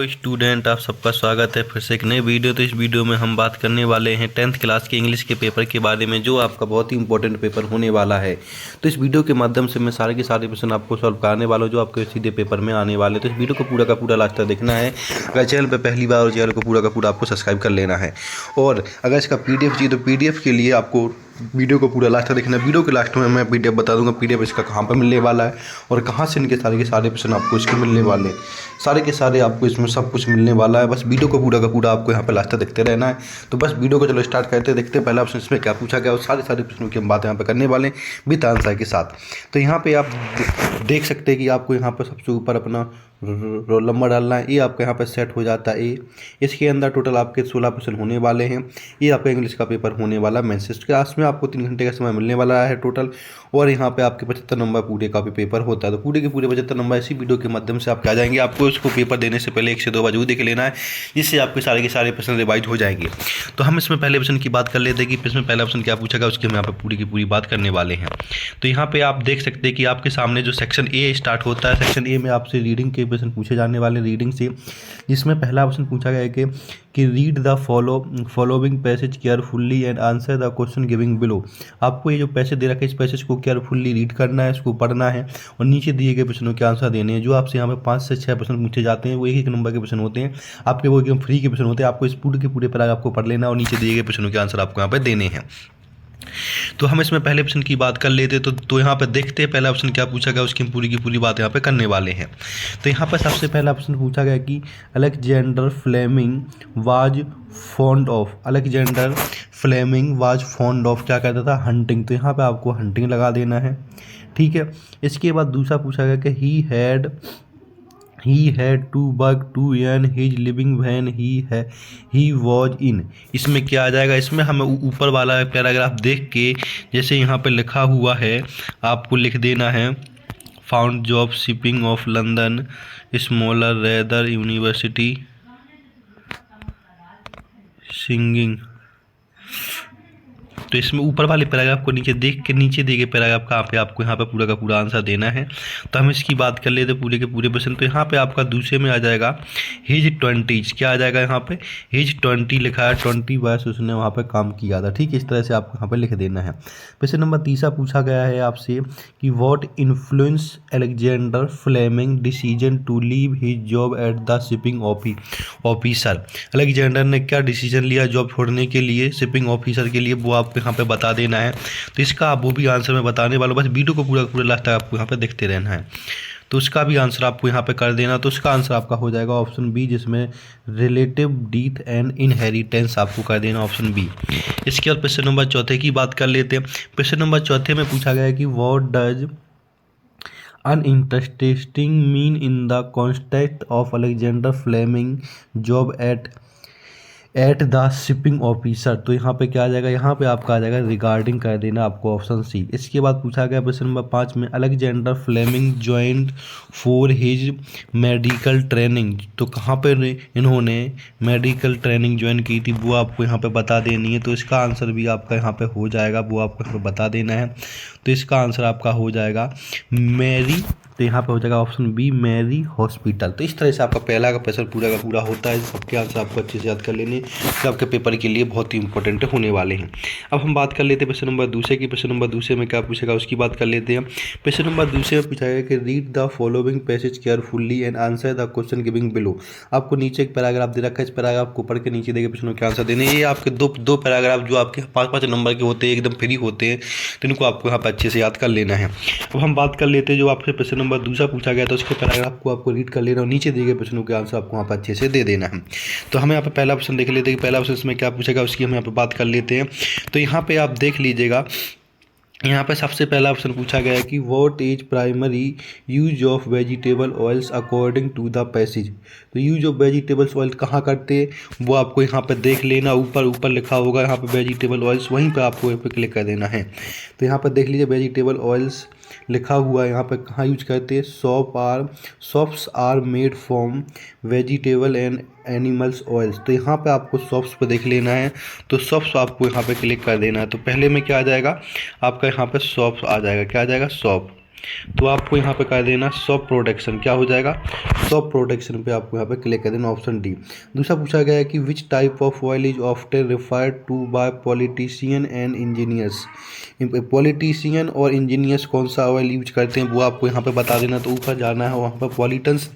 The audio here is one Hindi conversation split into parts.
स्टूडेंट, आप सबका स्वागत है फिर से एक नए वीडियो। तो इस वीडियो में हम बात करने वाले हैं 10th क्लास के इंग्लिश के पेपर के बारे में, जो आपका बहुत ही इंपॉर्टेंट पेपर होने वाला है। तो इस वीडियो के माध्यम से मैं सारे के सारे क्वेश्चन आपको सॉल्व कराने वाला हूँ, जो आपके सीधे पेपर में आने वाले हैं। तो इस वीडियो को पूरा का पूरा लास्ट तक देखना है। अगर चैनल पर पहली बार और चैनल को पूरा का पूरा आपको सब्सक्राइब कर लेना है। और अगर इसका PDF चाहिए तो PDF के लिए आपको वीडियो को पूरा लास्ट तक देखना है। वीडियो के लास्ट में मैं PDF बता दूंगा, PDF इसका कहाँ पर मिलने वाला है और कहाँ से इनके सारे के सारे क्वेश्चन आपको इसके मिलने वाले हैं। सारे के सारे आपको इसमें सब कुछ मिलने वाला है। बस वीडियो को पूरा का पूरा आपको यहाँ पे लास्ट तक देखते रहना है। तो बस वीडियो को चलो स्टार्ट करते देखते हैं पहला ऑप्शन इसमें क्या पूछा गया और सारे प्रश्नों की हम बात यहाँ पे करने वाले हैं विद आंसर के साथ। तो यहाँ पे आप देख सकते हैं कि आपको यहाँ पर सबसे ऊपर अपना रोल नंबर डालना है। ये आपका यहाँ पर सेट हो जाता है। इसके अंदर टोटल आपके 16 क्वेश्चन होने वाले हैं। ये आपका इंग्लिश का पेपर होने वाला मेंस क्लास में आपको 3 घंटे का समय मिलने वाला है टोटल। और यहाँ पे आपके 75 नंबर पूरे का भी पेपर होता है। तो पूरे के पूरे 75 नंबर इसी वीडियो के माध्यम से आपके आ जाएंगे। आपको इसको पेपर देने से पहले 1 से 2 बार जरूर देख लेना है, जिससे आपके सारे के सारे प्रश्न रिवाइज हो जाएंगे। तो हम इसमें पहले ऑप्शन की बात कर लेते हैं कि इसमें पहला ऑप्शन क्या पूछा गया, उसकी हम यहाँ पर पूरी की पूरी बात करने वाले हैं। तो यहाँ पे आप देख सकते हैं कि आपके सामने जो सेक्शन ए स्टार्ट होता है, सेक्शन ए में आपसे रीडिंग के क्वेश्चन पूछे जाने वाले रीडिंग से, जिसमें पहला ऑप्शन पूछा गया है कि read the following passage carefully and answer the question giving below. आपको ये जो पैसेज दे रखा है, इस पैसेज को केयरफुल्ली रीड करना है, इसको पढ़ना है और नीचे दिए गए प्रश्नों के आंसर देने हैं। जो आपसे यहाँ पे 5 से 6 प्रश्न पूछे जाते हैं, वो एक नंबर के प्रश्न होते हैं आपके, वो एकदम फ्री के प्रश्न होते हैं। आपको इस पूरे के पूरे पैराग्राफ को पढ़ लेना और नीचे दिए गए प्रश्नों के आंसर आपको यहाँ पे देने हैं। तो हम इसमें पहले ऑप्शन की बात कर लेते तो यहाँ पर देखते हैं पहला ऑप्शन क्या पूछा गया, उसकी पूरी की पूरी बात यहाँ पे करने वाले हैं। तो यहाँ पर सबसे पहला ऑप्शन पूछा गया कि Alexander Fleming was fond of क्या कहता था, हंटिंग। तो यहाँ पे आपको हंटिंग लगा देना है, ठीक है। इसके बाद दूसरा पूछा गया कि he had to work to earn his living when he was in। इसमें क्या आ जाएगा, इसमें हमें ऊपर वाला पैराग्राफ देख के जैसे यहाँ पे लिखा हुआ है आपको लिख देना है, found job shipping of London smaller rather university singing. तो इसमें ऊपर वाले पैराग्राफ को नीचे देख के नीचे दिए गए पैराग्राफ का पे आपको यहाँ पे पूरा का पूरा आंसर देना है। तो हम इसकी बात कर लेते पूरे के पूरे प्रश्न। तो यहाँ पे आपका दूसरे में आ जाएगा हिज 20, क्या आ जाएगा यहाँ पे हिज 20 लिखा है, 20 वर्ष उसने वहाँ पे काम किया था, ठीक। इस तरह से आपको यहाँ पे लिख देना है। प्रश्न नंबर 3 पूछा गया है आपसे कि what influence Alexander Fleming decision to leave his job at the shipping officer. अलेक्जेंडर ने क्या डिसीजन लिया जॉब छोड़ने के लिए शिपिंग ऑफिसर के लिए, वो आपको यहाँ पे बता देना है। तो इसका आप वो भी आंसर मैं बताने वाला हूँ, बस वीडियो को पूरा पूरा लास्ट तक आपको यहाँ पे देखते रहना है। तो उसका भी आंसर आपको यहाँ पे कर देना। तो उसका आंसर आपका हो जाएगा ऑप्शन बी, जिसमें रिलेटिव डेथ एंड इनहेरिटेंस आपको कर देना ऑप्शन बी। इसके बाद प्रश्न नंबर 4 की बात कर लेते हैं। प्रश्न नंबर 4 में पूछा गया है कि what does uninteresting mean in the context of Alexander Fleming job at the shipping officer. तो यहाँ पे क्या आ जाएगा, यहाँ पे आपका आ जाएगा रिगार्डिंग कर देना आपको ऑप्शन सी। इसके बाद पूछा गया प्रश्न नंबर 5 में Alexander Fleming joined for his medical training. तो कहाँ पे इन्होंने मेडिकल ट्रेनिंग ज्वाइन की थी, वो आपको यहाँ पे बता देनी है। तो इसका आंसर भी आपका यहाँ पे हो जाएगा, वो आपको यहाँ पे बता देना है। तो इसका आंसर आपका हो जाएगा मैरी, तो यहाँ पे हो जाएगा ऑप्शन बी मैरी हॉस्पिटल। तो इस तरह से आपका पहला का प्रश्न पूरा का पूरा होता है। सबके आंसर आपको अच्छे से याद कर लेने, तो आपके पेपर के लिए बहुत ही इंपॉर्टेंट होने वाले हैं। अब हम बात कर लेते हैं प्रश्न नंबर 2 की। प्रश्न नंबर 2 में क्या पूछेगा उसकी बात कर लेते हैं। प्रश्न नंबर 2 में पूछा गया कि read the following passage carefully and answer the question giving below. आपको नीचे एक पैराग्राफ दे रखा है, इस पैराग्राफ को पढ़ के नीचे देखे प्रश्नों के आंसर देने। ये आपके दो पैराग्राफ जो आपके 5-5 नंबर के होते हैं, एकदम फ्री होते हैं, तो इनको आपको यहाँ पर अच्छे से याद कर लेना है। अब हम बात कर लेते हैं जो आपसे प्रश्न नंबर 2 पूछा गया, तो उसके पैराग्राफ को आपको रीड कर लेना और नीचे दिए गए प्रश्नों के आंसर आपको वहाँ पर अच्छे से दे देना है। तो हमें यहाँ पे पहला ऑप्शन देख लेते हैं कि पहला ऑप्शन इसमें क्या पूछेगा, उसकी हम यहाँ पे बात कर लेते हैं। तो यहाँ पे आप देख लीजिएगा, यहाँ पे सबसे पहला ऑप्शन पूछा गया है कि what is primary use of vegetable oils according to the passage. तो यूज ऑफ वेजिटेबल्स ऑयल कहाँ करते हैं वो आपको यहाँ पे देख लेना, ऊपर लिखा होगा यहाँ पे वेजिटेबल ऑयल्स, वहीं पे आपको यहाँ पे क्लिक कर देना है। तो यहाँ पर देख लीजिए वेजिटेबल ऑयल्स लिखा हुआ है, यहाँ पे कहाँ यूज करते हैं, soaps are made from vegetable and animals oils. तो यहाँ पे आपको सॉप्स पे देख लेना है, तो सॉप्स आपको यहाँ पे क्लिक कर देना है। तो पहले में क्या आ जाएगा आपका, यहाँ पे सॉप्स आ जाएगा, क्या आ जाएगा सॉप। तो आपको यहाँ पे कर देना सॉफ्ट प्रोटेक्शन, क्या हो जाएगा, सॉफ्ट प्रोटेक्शन पे आपको यहाँ पे क्लिक कर देना, ऑप्शन डी। दूसरा पूछा गया है कि which type of oil is often referred to by politician and engineers. Politician और इंजीनियर्स कौन सा ऑयल यूज करते हैं वो आपको यहाँ पे बता देना। तो ऊपर जाना है, वहाँ पर पॉलिटेंस,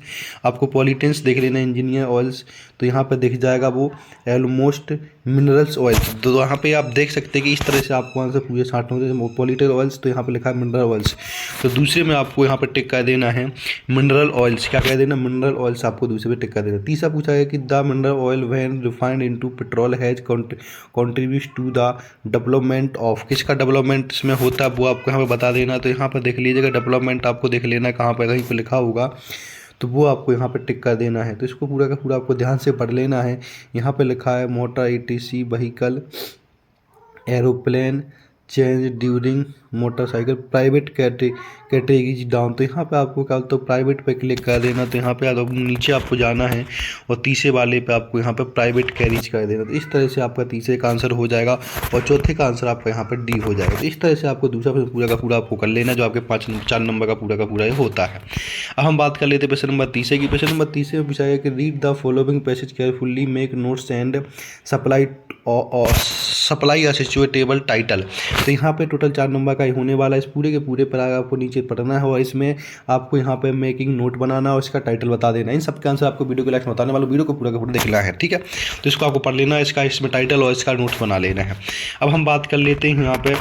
आपको पॉलिटेंस देख लेना, इंजीनियर ऑयल्स, तो यहाँ पे दिख जाएगा वो ऑलमोस्ट मिनरल्स ऑयल। तो यहाँ पे आप देख सकते हैं कि इस तरह से आपको वहाँ से पूरे छांट होते, पॉलिटिकल ऑयल्स, तो यहाँ पे लिखा है मिनरल ऑयल्स। तो दूसरे में आपको यहाँ पे टिक कर देना है मिनरल ऑयल्स, क्या कह देना, मिनरल ऑयल्स आपको दूसरे पे टिक कर देना। तीसरा पूछा है कि the mineral oil when refined into petrol has contribute to the development of, किसका डेवलपमेंट इसमें होता है वो आपको यहाँ पे बता देना। तो यहाँ पर देख लीजिएगा डेवलपमेंट आपको देख लेना कहाँ पर, कहीं पर लिखा होगा, तो वो आपको यहाँ पे टिक कर देना है। तो इसको पूरा का पूरा आपको ध्यान से पढ़ लेना है। यहाँ पे लिखा है motor etc vehicle aeroplane change during motorcycle private categories down. तो यहाँ पे आपको क्या, तो प्राइवेट पे क्लिक कर देना। तो यहाँ पे नीचे आपको जाना है और तीसरे वाले पे आपको यहाँ पे प्राइवेट कैरिज कर देना। तो इस तरह से आपका तीसरे का आंसर हो जाएगा और चौथे का आंसर आपका यहाँ पे डी हो जाएगा। तो इस तरह से आपको दूसरा प्रश्न पूरा का पूरा आपको कर लेना, जो आपके 4 नंबर का पूरा ये होता है। अब हम बात कर लेते हैं प्रश्न नंबर तीसरे की। प्रश्न नंबर तीसरे में पूछा गया कि read the following passage carefully, make notes and supply suitable title. तो यहाँ पे टोटल 4 नंबर का ही होने वाला है। इस पूरे के पूरे पैराग्राफ को नीचे पढ़ना है और इसमें आपको यहाँ पे मेकिंग नोट बनाना और इसका टाइटल बता देना। इन सब के आंसर आपको वीडियो के लास्ट में बताने वाला, वीडियो को पूरा का पूरा देखना है, ठीक है। तो इसको आपको पढ़ लेना है, इसका इसमें टाइटल और इसका नोट्स बना लेना है। अब हम बात कर लेते हैं यहाँ पे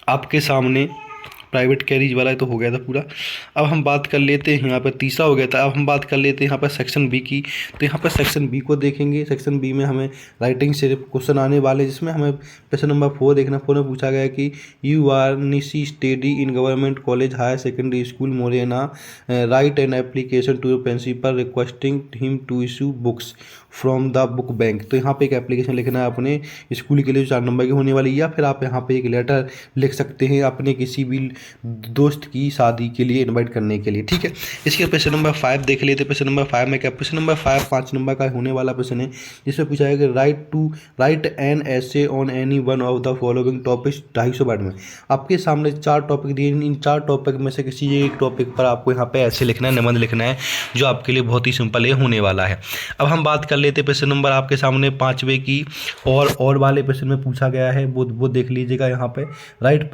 आपके सामने प्राइवेट कैरिज वाला तो हो गया था पूरा। अब हम बात कर लेते हैं यहाँ पर तीसरा हो गया था। अब हम बात कर लेते हैं यहाँ पर सेक्शन बी की। तो यहाँ पर सेक्शन बी को देखेंगे। सेक्शन बी में हमें राइटिंग से क्वेश्चन आने वाले, जिसमें हमें क्वेश्चन नंबर 4 देखना। 4 में पूछा गया कि you are Nishi study in government college higher secondary school Morena, write an application to your principal requesting him to issue books from the book bank. तो यहाँ पे एक एप्लीकेशन लिखना है अपने स्कूल के लिए, 4 नंबर की होने वाली, या फिर आप यहाँ पे एक लेटर लिख सकते हैं अपने किसी भी दोस्त की शादी के लिए इनवाइट करने के लिए, ठीक है। इसके प्रश्न नंबर 5 देख लेते हैं। प्रश्न नंबर 5 में क्या, प्रश्न नंबर 5 नंबर का होने वाला प्रश्न है, जिसमें पूछा है कि right an essay on any one of the following topics 250 word में। आपके सामने 4 टॉपिक दिए, इन 4 टॉपिक में से किसी एक टॉपिक पर आपको यहाँ पे ऐसे लिखना है, निबंध लिखना है, जो आपके लिए बहुत ही सिंपल ये होने वाला है। अब हम बात कर लेते प्रश्न नंबर आपके सामने 5वें की, और वाले प्रश्न में पूछा गया है, वो देख लीजिएगा यहाँ पे, right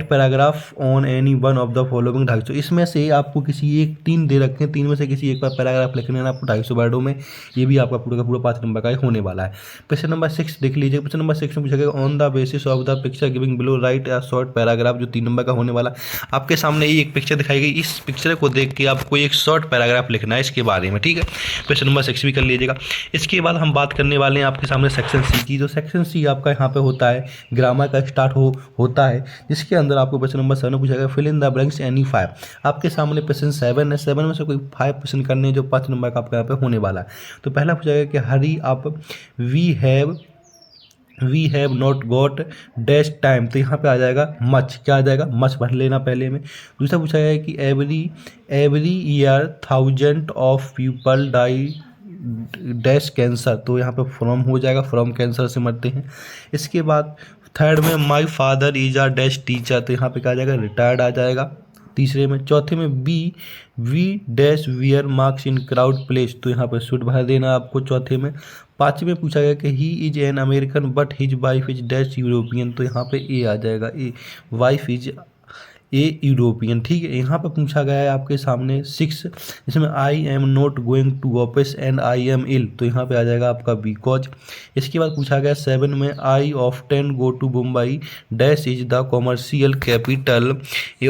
paragraph on any one of the following 250। इसमें से आपको किसी एक 3 दे रखे हैं, 3 में से किसी एक पर पैराग्राफ लिखने है आपको 250 वर्डों में। ये भी आपका पूरा का पूरा 5 नंबर का होने वाला है। प्रश्न नंबर 6 देख लीजिए। प्रश्न नंबर 6 में पूछा गया on the basis of the picture giving below right a short paragraph, जो 3 नंबर का होने वाला। आपके सामने ये एक पिक्चर दिखाई गई, इस पिक्चर को देख के आपको एक शॉर्ट पैराग्राफ लिखना है इसके बारे में, ठीक है। प्रश्न नंबर 6 भी कर लीजिएगा। इसके बाद हम बात करने वाले हैं आपके सामने सेक्शन सी की। जो सेक्शन सी आपका यहाँ पे होता है, ग्रामर का स्टार्ट होता है, जिसके अंदर आपको प्रश्न नंबर 7 में पूछा गया fill in the blanks any 5। आपके सामने प्रश्न 7 है, 7 में से कोई 5 प्रश्न करने, जो 5 नंबर का आपके यहाँ पे होने वाला है। तो पहला पूछा गया कि hurry up, we have not got dash time. तो यहाँ पे आ जाएगा मच, क्या आ जाएगा, मच भर लेना पहले में। दूसरा पूछा गया कि every year 1000 of people die dash cancer. तो यहाँ पे फ्रॉम हो जाएगा, फ्रॉम कैंसर से मरते हैं। इसके बाद थर्ड में my father is a dash teacher. तो यहाँ पे क्या आ जाएगा, रिटायर्ड आ जाएगा तीसरे में। चौथे में we dash wear marks in crowd place. तो यहाँ पर शुड भर देना आपको चौथे में। 5वें में पूछा गया कि he is an American but his wife is dash European. तो यहाँ पे ए आ जाएगा, a wife is a European, ठीक है। यहाँ पर पूछा गया है आपके सामने 6, इसमें I am not going to office and I am ill. तो यहाँ पे आ जाएगा आपका बिकॉज। इसके बाद पूछा गया 7 में I often go to Mumbai dash is the commercial capital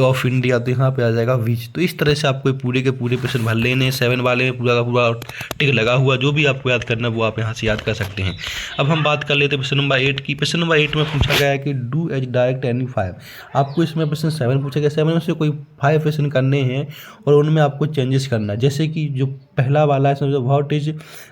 of India. तो यहाँ पे आ जाएगा विच। तो इस तरह से आपको पूरे के पूरे प्रश्न भर लेने। 7 वाले में पूरा का पूरा टिक लगा हुआ, जो भी आपको याद करना है वो आप यहाँ से याद कर सकते हैं। अब हम बात कर लेते हैं प्रश्न नंबर 8 की। प्रश्न नंबर 8 में पूछा गया है कि डू एज डायरेक्ट एनी 5। आपको इसमें प्रश्न 7 पूछा गया, 7 में से कोई 5 प्रश्न करने हैं और उनमें आपको चेंजेस करना है। जैसे कि जो पहला वाला है, what is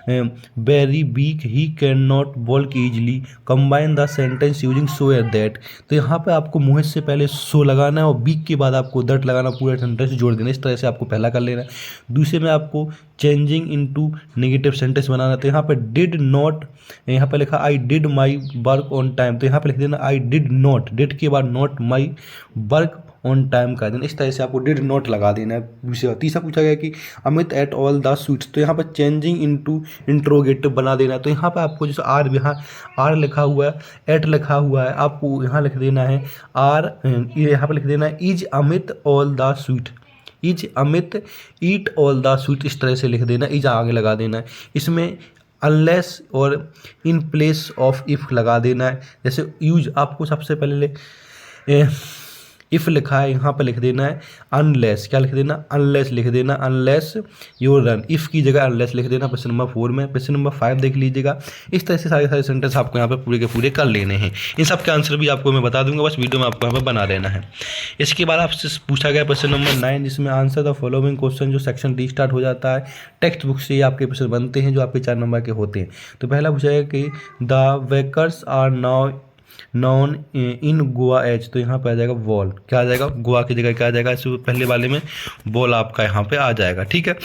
very weak, he can not walk easily, combine the sentence using so at that. तो यहाँ पे आपको मुँह से पहले सो लगाना है और वीक के बाद आपको दैट लगाना, पूरा सेंटेंस जोड़ देना। इस तरह से आपको पहला कर लेना है। दूसरे में आपको चेंजिंग इनटू नेगेटिव सेंटेंस बनाना। तो यहाँ पे डिड नॉट, यहाँ पे लिखा I did my work on time. तो यहाँ पे लिख देना आई डिड नॉट, डिड के बाद not my work on time कर देना। इस तरह से आपको डिड नॉट लगा देना है। तीसरा पूछा गया कि Amit at all the sweets, तो यहाँ पर चेंजिंग इनटू इंट्रोगेटिव बना देना। तो यहाँ पर आपको जैसे आर, यहाँ आर लिखा हुआ है, एट लिखा हुआ है, आपको यहाँ लिख देना है आर, यहाँ पर लिख देना है is Amit all the sweet, is Amit eat all the sweet, इस तरह से लिख देना, इज आगे लगा देना है। इसमें अनलेस और इन प्लेस ऑफ इफ़ लगा देना है। जैसे यूज आपको सबसे पहले इफ़ लिखा है, यहाँ पर लिख देना है अनलेस, क्या लिख देना, अनलेस लिख देना, अनलेस योर रन, इफ़ की जगह अनलेस लिख देना। क्वेश्चन नंबर 4 में। क्वेश्चन नंबर 5 देख लीजिएगा। इस तरह से सारे सेंटेंस आपको यहाँ पे पूरे के पूरे कर लेने हैं। इन सब के आंसर भी आपको मैं बता दूंगा, बस वीडियो में आपको यहाँ पर बना लेना है। इसके बाद आपसे पूछा गया क्वेश्चन नंबर 9, जिसमें आंसर द फॉलोइंग क्वेश्चन, जो सेक्शन डी स्टार्ट हो जाता है। टेक्स्ट बुक से ही आपके क्वेश्चन बनते हैं, जो आपके 4 नंबर के होते हैं। तो पहला पूछा गया कि the bakers are now known in Goa as, तो यहाँ पे आ जाएगा वॉल, क्या आ जाएगा, गोवा की जगह क्या आ जाएगा, इससे पहले वाले में बॉल आपका यहाँ पे आ जाएगा। ठीक है।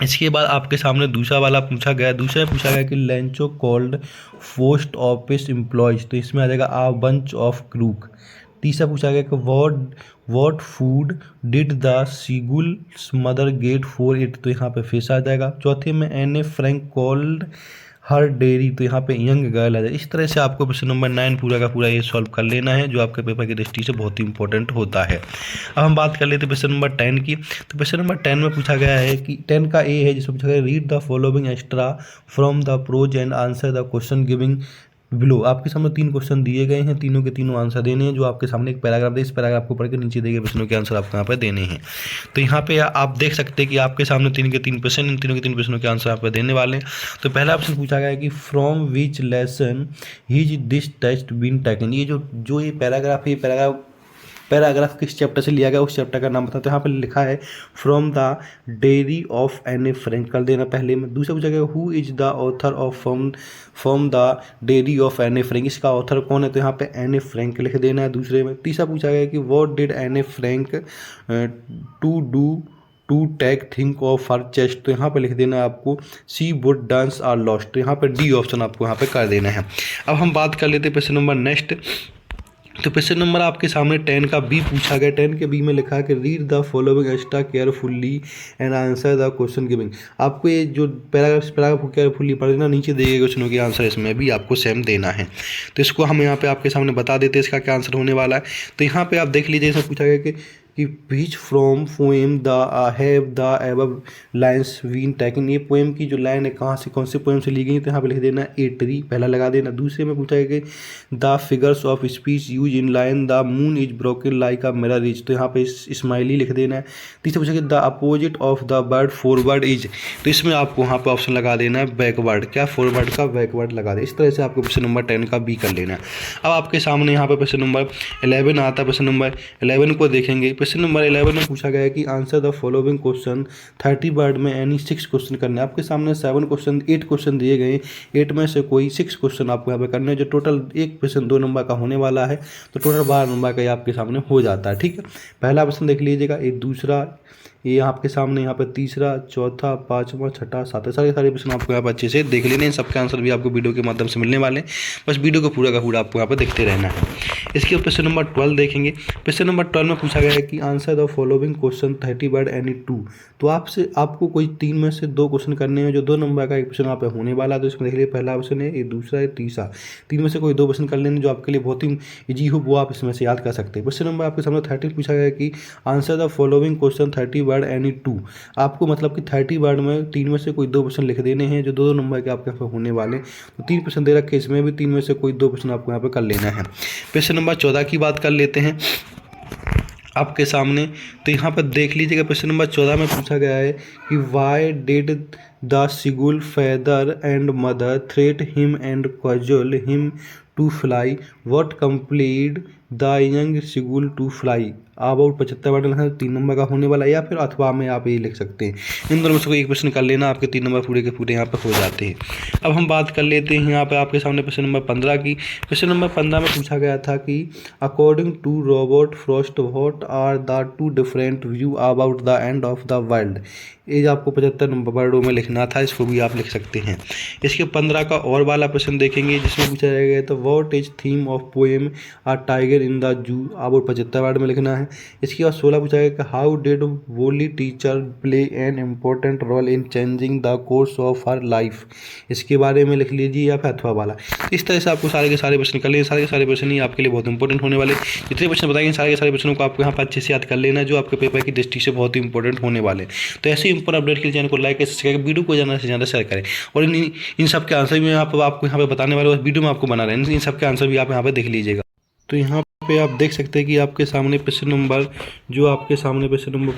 इसके बाद आपके सामने दूसरा वाला पूछा गया। दूसरा पूछा गया कि Lencho called post office employees, तो इसमें आ जाएगा आ बंच ऑफ क्रूक। तीसरा पूछा गया कि what food did the seagull's mother get for it, तो यहाँ पे फिश आ जाएगा। चौथे में N A Frank called her diary, तो यहाँ पे यंग गर्ल आ जाए। इस तरह से आपको क्वेश्चन नंबर 9 पूरा का पूरा ये सॉल्व कर लेना है, जो आपके पेपर की दृष्टि से बहुत ही इंपॉर्टेंट होता है। अब हम बात कर लेते हैं क्वेश्चन नंबर 10 की। तो क्वेश्चन नंबर 10 में पूछा गया है कि 10 का ए है, जिसमें पूछा गया read the following extra from the prose and answer the question giving below. आपके सामने 3 क्वेश्चन दिए गए हैं, तीनों के तीनों आंसर देने हैं। जो आपके सामने एक पैराग्राफ है, इस पैराग्राफ को पढ़ के नीचे दिए गए प्रश्नों के आंसर आपको यहाँ पर देने हैं। तो यहाँ पे आप देख सकते हैं कि आपके सामने 3 के 3 प्रश्न, इन तीनों के 3 प्रश्नों के आंसर आप पे देने वाले हैं। तो पहला ऑप्शन पूछा गया है कि from which lesson his this test been taken. ये जो ये पैराग्राफ है, ये पैराग्राफ किस चैप्टर से लिया गया, उस चैप्टर का नाम बताते हैं। यहाँ पर लिखा है from the diary of Anne A Frank कर देना पहले में। दूसरा पूछा गया who is the author of from the diary of Anne A Frank, इसका ऑथर कौन है, तो यहाँ पे एन ए फ्रैंक लिख देना है दूसरे में। तीसरा पूछा गया कि what did Anne A Frank to do to take think of her chest, तो यहाँ पे लिख देना है आपको she would dance are lost, तो यहाँ पे डी ऑप्शन आपको यहाँ पे कर देना है। अब हम बात कर लेते हैं क्वेश्चन नंबर नेक्स्ट। तो क्वेश्चन नंबर आपके सामने 10 का बी पूछा गया। 10 के बी में लिखा है कि read the following extra carefully and answer the question giving. आपको ये जो पैराग्राफ को केयरफुली पढ़ लेना, नीचे दिए गए क्वेश्चनों के आंसर इसमें भी आपको सेम देना है। तो इसको हम यहाँ पे आपके सामने बता देते हैं इसका क्या आंसर होने वाला है। तो यहाँ पे आप देख लीजिए, इसमें पूछा गया कि which from poem the have the above lines been taken. ये पोएम की जो लाइन है कहाँ से, कौन से पोएम से ली गई, तो यहाँ पे लिख देना ए ट्री, पहला लगा देना। दूसरे में पूछा गया कि the figures of speech use in line the moon is broken like a mirror is, तो यहाँ पे स्माइली लिख देना है। तीसरा पूछा गया the opposite of the word forward is, तो इसमें आपको यहाँ पे ऑप्शन लगा देना है बैकवर्ड, क्या फॉरवर्ड का बैकवर्ड लगा दे। इस तरह से आपको क्वेश्चन नंबर 10 का बी कर लेना है। अब आपके सामने यहाँ पे क्वेश्चन नंबर 11 आता है। क्वेश्चन नंबर 11 को देखेंगे। क्वेश्चन नंबर 11 में पूछा गया है कि answer the following question 30 word में एनी 6 क्वेश्चन करने। आपके सामने 8 क्वेश्चन दिए गए, 8 में से कोई 6 क्वेश्चन आपको यहाँ पे करने हैं, जो टोटल एक क्वेश्चन 2 नंबर का होने वाला है, तो टोटल 12 नंबर का ये आपके सामने हो जाता है। ठीक है, पहला क्वेश्चन देख लीजिएगा, एक दूसरा, ये आपके सामने यहाँ पे तीसरा, चौथा, पाँचवा, छठा, सातवां, सारे प्रश्न आपको यहाँ पर अच्छे से देख लेने हैं। सबके आंसर भी आपको वीडियो के माध्यम से मिलने वाले हैं, बस वीडियो को पूरा का पूरा आपको यहाँ पर देखते रहना है। इसके क्वेश्चन नंबर 12 देखेंगे। क्वेश्चन नंबर 12 में पूछा गया है कि answer the following question 30 word any 2। तो आपको कोई 3 में से 2 क्वेश्चन करने हैं, जो 2 नंबर का एक क्वेश्चन यहाँ पे होने वाला है। तो इसमें देख लीजिए, पहला क्वेश्चन है, ये दूसरा है, तीसरा, 3 में से कोई 2 क्वेश्चन कर लेने जो आपके लिए बहुत ही ईजी हो, वो आप इसमें से याद कर सकते हैं। क्वेश्चन नंबर आपके सामने 30 पूछा गया है कि answer the following question 30 word any 2। आपको मतलब कि 30 वर्ड में 3 में से कोई 2 प्रश्न लिख देने हैं, जो 2 नंबर के आपके यहाँ पे होने वाले। तो 3 प्रश्न दे रखे, इसमें भी 3 में से कोई 2 प्रश्न आपको यहाँ पे कर लेना है। क्वेश्चन नंबर 14 की बात कर लेते हैं आपके सामने। तो यहाँ पर देख लीजिएगा, क्वेश्चन नंबर 14 में पूछा गया है कि why did the seagull father and mother threat him and cajole him to fly, what complete the young seagull to fly. About 75 word है, 3 नंबर का होने वाला है, या फिर अथवा में आप ये लिख सकते हैं। इन दोनों में से कोई एक प्रश्न कर लेना, आपके 3 नंबर पूरे के पूरे यहाँ पर हो जाते हैं। अब हम बात कर लेते हैं यहाँ पे आपके सामने क्वेश्चन नंबर 15 की। क्वेश्चन नंबर 15 में पूछा गया था कि according to Robert Frost what are the 2 different view about the end of the world. ये जो आपको 75 नंबर वर्डों में लिखना था, इसको भी आप लिख सकते हैं। इसके 15 का और वाला प्रश्न देखेंगे जिसमें पूछा जाएगा तो what is theme of poem a tiger in the zoo, आपको 75 वर्ड में लिखना है। इसके बाद 16 पूछा गया कि how did Wolly teacher play an important role in changing the course of her life, इसके बारे में लिख लीजिए या फिर अथवा वाला। इस तरह से आपको सारे के सारे प्रश्न कर लें। सारे के सारे प्रश्न ही आपके लिए बहुत इंपॉर्टेंट होने वाले। जितने प्रश्न बताएंगे सारे के सारे प्रश्नों को आपको यहाँ पर अच्छे से याद कर लेना है, जो आपके पेपर की दृष्टि से बहुत ही इंपॉर्टेंट होने वाले। तो ऐसे ही इंपॉर्टेंट अपडेट के लिए चैनल को लाइक करें, सब्सक्राइब करें, वीडियो को ज़्यादा से ज़्यादा शेयर करें। और इन सब के आंसर भी आपको यहाँ पे बताने वाले, वीडियो में आपको बना रहे हैं, इन सब के आंसर भी आप यहाँ पे देख लीजिएगा। तो यहाँ पे आप देख सकते हैं कि आपके सामने प्रश्न नंबर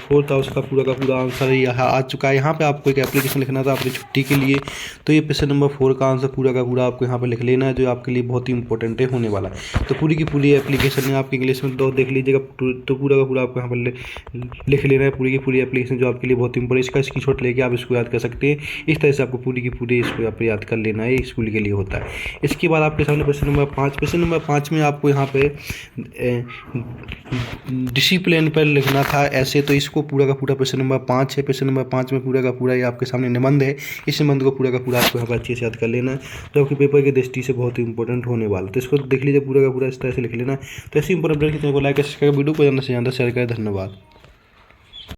4 था, उसका पूरा का पूरा आंसर यहाँ आ चुका है। यहाँ पे आपको एक एप्लीकेशन लिखना था अपनी छुट्टी के लिए, तो ये प्रश्न नंबर 4 का आंसर पूरा का पूरा आपको यहाँ पे लिख लेना है, जो आपके लिए बहुत ही इंपॉर्टेंट है होने वाला है। तो पूरी की पूरी एप्लीकेशन है, आपकी इंग्लिश में तो देख लीजिएगा, तो पूरा का पूरा आपको यहाँ पर लिख लेना है। पूरी की पूरी एप्लीकेशन जो आपके लिए बहुत इंपॉर्टेंट, इसका स्क्रीनशॉट लेके आप इसको याद कर सकते हैं। इस तरह से आपको पूरी की पूरी इसको यहाँ पर याद कर लेना है, स्कूल के लिए होता है। इसके बाद आपके सामने प्रश्न नंबर 5 में आपको यहाँ पे डिसिप्लिन पर लिखना था ऐसे, तो इसको पूरा का पूरा प्रश्न नंबर 5 है। प्रश्न नंबर 5 में पूरा का पूरा ये आपके सामने निबंध है। इस निबंध को पूरा का पूरा आपको यहाँ पर अच्छे से याद कर लेना है, जो आपके पेपर की दृष्टि से बहुत ही इंपॉर्टेंट होने वाला। तो इसको देख लीजिए, पूरा का पूरा इस तरह से लिख लेना है। तो ऐसे इंपॉर्टेंट वीडियो को लाइक, सब्सक्राइब, वीडियो को ज़्यादा से ज़्यादा शेयर करें। धन्यवाद।